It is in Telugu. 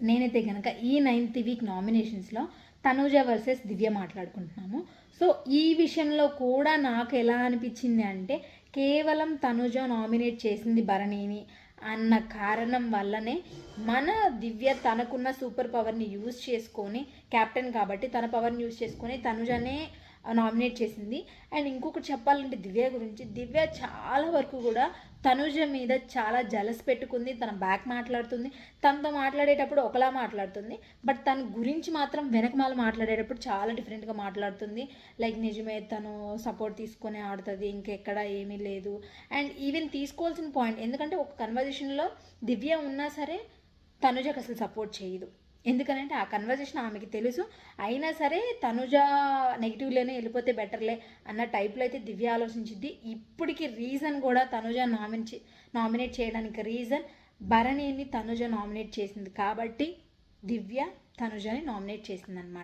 నేనైతే కనుక ఈ 9th వీక్ నామినేషన్స్లో తనూజ వర్సెస్ దివ్య మాట్లాడుకుంటున్నాము. సో ఈ విషయంలో కూడా నాకు ఎలా అనిపించింది అంటే, కేవలం తనూజ నామినేట్ చేసింది భరణిని అన్న కారణం వల్లనే మన దివ్య తనకున్న సూపర్ పవర్ని యూజ్ చేసుకొని, క్యాప్టెన్ కాబట్టి తన పవర్ని యూజ్ చేసుకొని తనుజనే నామినేట్ చేసింది. అండ్ ఇంకొకటి చెప్పాలంటే దివ్య గురించి, దివ్య చాలా వరకు కూడా తనుజ మీద చాలా జలస్ పెట్టుకుంది. తన బ్యాక్ మాట్లాడుతుంది, తనతో మాట్లాడేటప్పుడు ఒకలా మాట్లాడుతుంది, బట్ తన గురించి మాత్రం వెనకమాల మాట్లాడేటప్పుడు చాలా డిఫరెంట్గా మాట్లాడుతుంది. లైక్ నిజమే తను సపోర్ట్ తీసుకొని ఆడుతుంది, ఇంకెక్కడ ఏమీ లేదు. అండ్ ఈవెన్ తీసుకోవాల్సిన పాయింట్, ఎందుకంటే ఒక కన్వర్జేషన్లో దివ్య ఉన్నా సరే తనుజకు అసలు సపోర్ట్ చేయదు. ఎందుకనంటే ఆ కన్వర్జేషన్ ఆమెకి తెలుసు. అయినా సరే తనుజ నెగిటివ్లోనే వెళ్ళిపోతే బెటర్లే అన్న టైప్లో అయితే దివ్య ఆలోచించింది. ఇప్పటికి రీజన్ కూడా తనుజ నామినేట్ చేయడానికి రీజన్ భరణిని తనుజ నామినేట్ చేసింది కాబట్టి దివ్య తనుజని నామినేట్ చేసింది అనమాట.